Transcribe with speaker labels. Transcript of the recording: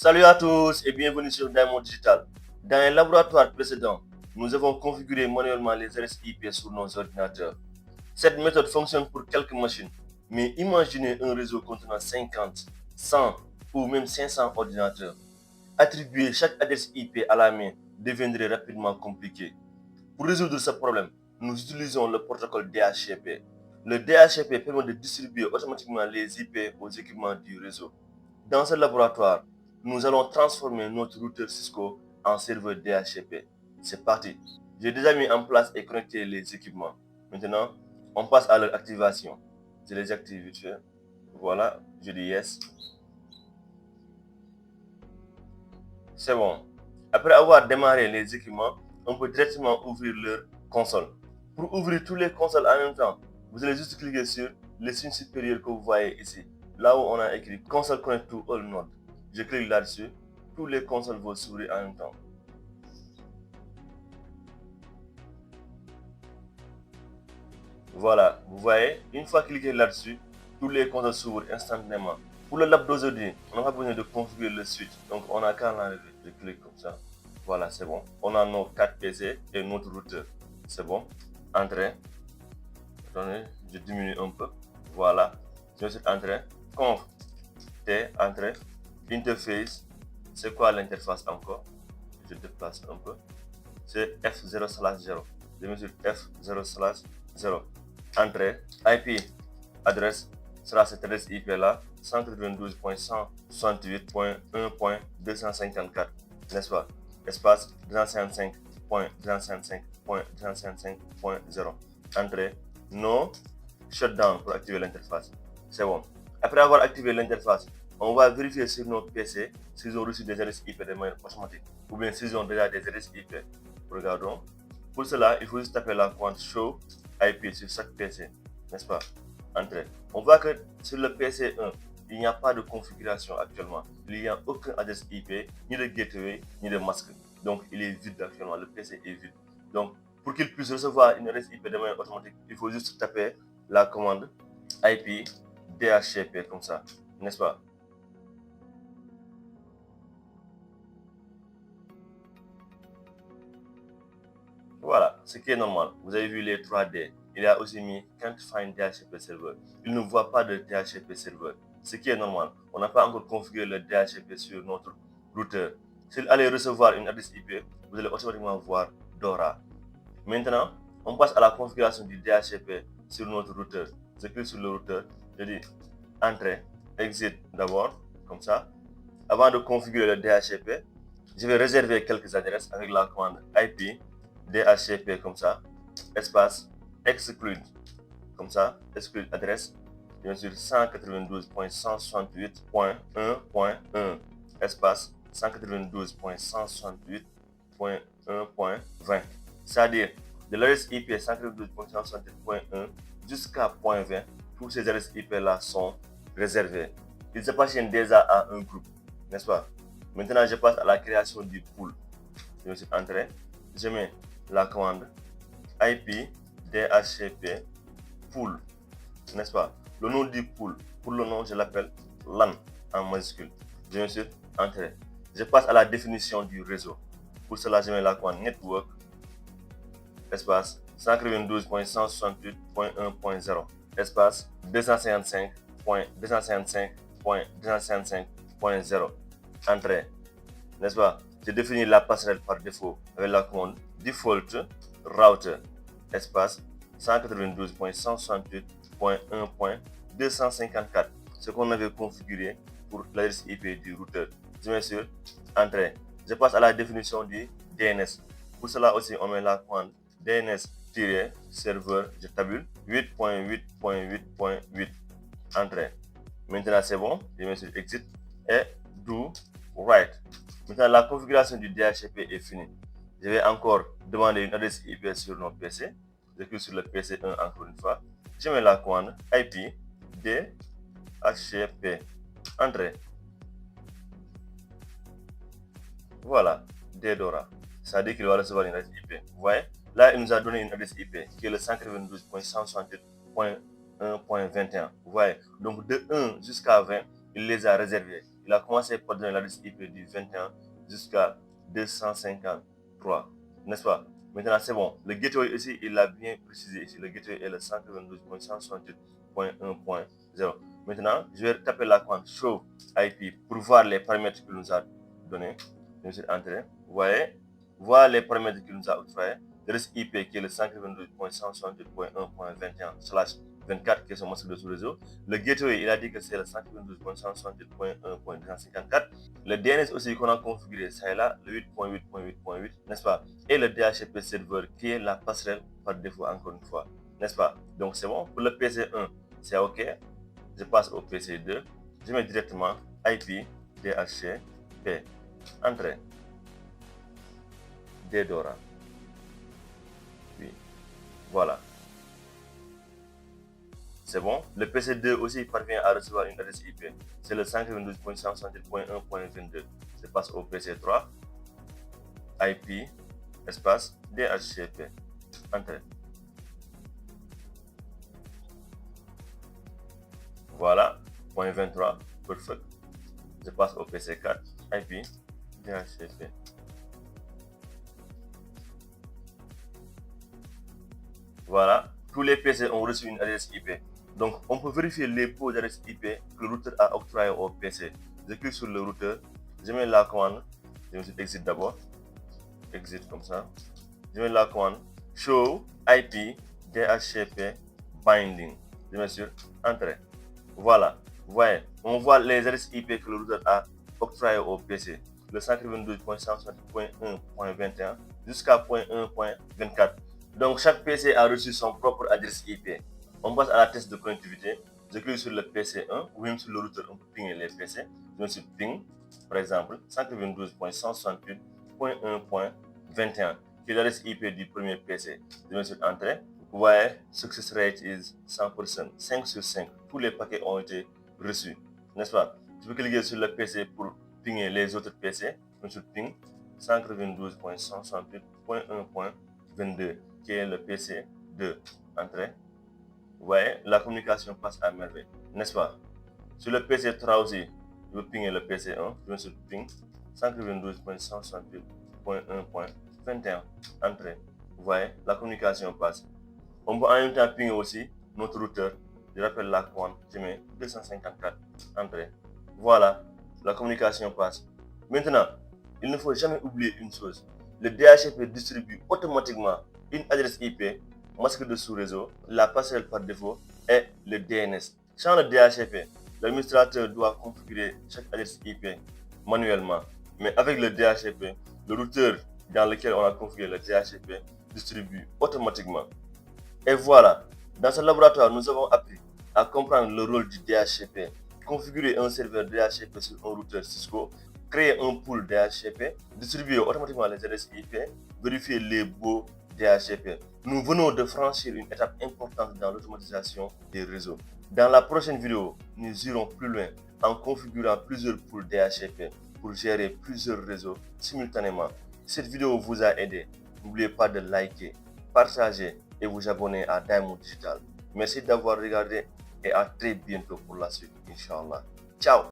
Speaker 1: Salut à tous et bienvenue sur Diamond Digital. Dans un laboratoire précédent, nous avons configuré manuellement les adresses IP sur nos ordinateurs. Cette méthode fonctionne pour quelques machines, mais imaginez un réseau contenant 50, 100 ou même 500 ordinateurs. Attribuer chaque adresse IP à la main deviendrait rapidement compliqué. Pour résoudre ce problème, nous utilisons le protocole DHCP. Le DHCP permet de distribuer automatiquement les IP aux équipements du réseau. Dans ce laboratoire, nous allons transformer notre routeur Cisco en serveur DHCP. C'est parti. J'ai déjà mis en place et connecté les équipements. Maintenant, on passe à leur activation. Je les active vite fait. Voilà, je dis yes. C'est bon. Après avoir démarré les équipements, on peut directement ouvrir leur console. Pour ouvrir tous les consoles en même temps, vous allez juste cliquer sur le signe supérieur que vous voyez ici. Là où on a écrit Console Connect to All Nodes. Je clique là-dessus. Tous les consoles vont s'ouvrir en même temps. Voilà, vous voyez, une fois cliqué là-dessus, tous les consoles s'ouvrent instantanément. Pour le lab d'aujourd'hui, on n'a pas besoin de configurer le switch. Donc on a qu'à l'enlever. Je clique comme ça. Voilà, c'est bon. On a nos 4 PC et notre routeur. C'est bon. Entrée. Attendez, je diminue un peu. Voilà. Je vais sur entrée. Conf. T, entrée. Interface. C'est quoi l'interface encore? Je déplace un peu. C'est F0/0. Je mets sur F0/0. Entrée. IP. Adresse sera cette adresse IP là. 192.168.1.254. N'est-ce pas? Espace 255.255.255.0. Entrée. No. Shutdown pour activer l'interface. C'est bon. Après avoir activé l'interface, on va vérifier sur nos PC s'ils ont reçu des adresses IP de manière automatique ou bien s'ils ont déjà des adresses IP. Regardons. Pour cela, il faut juste taper la commande show IP sur chaque PC, n'est-ce pas? Entrée. On voit que sur le PC 1, il n'y a pas de configuration actuellement. Il n'y a aucun adresse IP, ni de gateway, ni de masque. Donc, il est vide actuellement. Le PC est vide. Donc, pour qu'il puisse recevoir une adresse IP de manière automatique, il faut juste taper la commande IP DHCP comme ça, n'est-ce pas? Voilà, ce qui est normal. Vous avez vu les 3D. Il a aussi mis Can't find DHCP server. Il ne voit pas de DHCP server, ce qui est normal. On n'a pas encore configuré le DHCP sur notre routeur. S'il allait recevoir une adresse IP, vous allez automatiquement voir Dora. Maintenant, on passe à la configuration du DHCP sur notre routeur. Je clique sur le routeur, je dis Entrée, Exit d'abord, comme ça. Avant de configurer le DHCP, je vais réserver quelques adresses avec la commande IP DHCP comme ça, espace exclude comme ça, exclude adresse, bien sûr 192.168.1.1 espace 192.168.1.20, c'est-à-dire de l'adresse IP 192.168.1 jusqu'à .20, toutes ces adresses IP là sont réservées. Ils appartiennent déjà à un groupe, n'est-ce pas? Maintenant, je passe à la création du pool. Je suis entré, je mets la commande IP DHCP pool, n'est-ce pas? Le nom du pool, pour le nom, je l'appelle LAN en majuscule. Je suis entré. Je passe à la définition du réseau. Pour cela, je mets la commande network, espace 192.168.1.0, espace 255.255.255.0. Entrée, n'est-ce pas? Je définis la passerelle par défaut avec la commande default router, espace 192.168.1.254, ce qu'on avait configuré pour l'adresse IP du routeur. Je mets sur entrée. Je passe à la définition du DNS. Pour cela aussi, on met la commande DNS-serveur, je tabule 8.8.8.8. Entrée. Maintenant, c'est bon. Je mets sur exit et do write. Maintenant, la configuration du DHCP est finie. Je vais encore demander une adresse IP sur notre PC. Je clique sur le PC 1 encore une fois. Je mets la commande IP DHCP. Entrée. Voilà, Dora. Ça dit qu'il va recevoir une adresse IP. Vous voyez? Là, il nous a donné une adresse IP qui est le 192.168.1.21. Vous voyez? Donc, de 1 jusqu'à 20, il les a réservés. il a commencé par donner l'adresse IP du 21 jusqu'à 253, n'est-ce pas? Maintenant, c'est bon. Le gateway ici, il l'a bien précisé ici. Le gateway est le 192.168.1.0. Maintenant, je vais taper la commande show IP pour voir les paramètres qu'il nous a donnés. Je vais entrer. Vous voyez, voilà les paramètres qu'il nous a octroyés. L'adresse IP qui est le 192.168.1.21/24 qui est son masque de sous-réseau. Le gateway, il a dit que c'est le 192.168.1.254. Le DNS aussi qu'on a configuré, c'est là, le 8.8.8.8, n'est-ce pas? Et le DHCP serveur qui est la passerelle par défaut, encore une fois, n'est-ce pas? Donc c'est bon. Pour le PC1, c'est OK. Je passe au PC2. Je mets directement IP DHCP. Entrée. Dedora. Oui. Voilà. C'est bon. Le PC2 aussi parvient à recevoir une adresse IP. C'est le 192.168.1.22. Je passe au PC3. IP, espace, DHCP. Entrée. Voilà. Point 23. Perfect. Je passe au PC4. IP, DHCP. Voilà. Tous les PC ont reçu une adresse IP. Donc, on peut vérifier les pots d'adresse IP que le routeur a octroyé au PC. Je clique sur le routeur, je mets la commande, je me suis exit d'abord, exit comme ça. Je mets la commande show IP DHCP binding. Je mets sur entrée. Voilà, vous voyez, on voit les adresses IP que le routeur a octroyé au PC. Le 192.168.1.21 jusqu'à 1.24. Donc, chaque PC a reçu son propre adresse IP. On passe à la test de connectivité. Je clique sur le PC1 ou même sur le routeur, on peut pinguer les PC. Je me suis ping, par exemple, 192.168.1.21, qui est l'adresse IP du premier PC. Je me suis entré. Vous voyez, success rate is 100%, 5 sur 5. Tous les paquets ont été reçus, n'est-ce pas? Je peux cliquer sur le PC pour pinguer les autres PC. Je me suis ping 192.168.1.22, qui est le PC 2. Entrée. Vous voyez, la communication passe à merveille, n'est-ce pas? Sur le PC 3 aussi, je veux pinguer le PC 1, je me suis ping 192.168.1.21. Entrée. Vous voyez, la communication passe. On peut en même temps pinguer aussi notre routeur. Je rappelle la commande, je mets 254. Entrée. Voilà, la communication passe. Maintenant, il ne faut jamais oublier une chose. Le DHCP distribue automatiquement une adresse IP, masque de sous-réseau, la passerelle par défaut et le DNS. Sans le DHCP, l'administrateur doit configurer chaque adresse IP manuellement. Mais avec le DHCP, le routeur dans lequel on a configuré le DHCP distribue automatiquement. Et voilà, dans ce laboratoire, nous avons appris à comprendre le rôle du DHCP, configurer un serveur DHCP sur un routeur Cisco, créer un pool DHCP, distribuer automatiquement les adresses IP, vérifier les baux DHCP. Nous venons de franchir une étape importante dans l'automatisation des réseaux. Dans la prochaine vidéo, nous irons plus loin en configurant plusieurs pools DHCP pour gérer plusieurs réseaux simultanément. Si cette vidéo vous a aidé, n'oubliez pas de liker, partager et vous abonner à Diamond Digital. Merci d'avoir regardé et à très bientôt pour la suite, Inch'Allah. Ciao!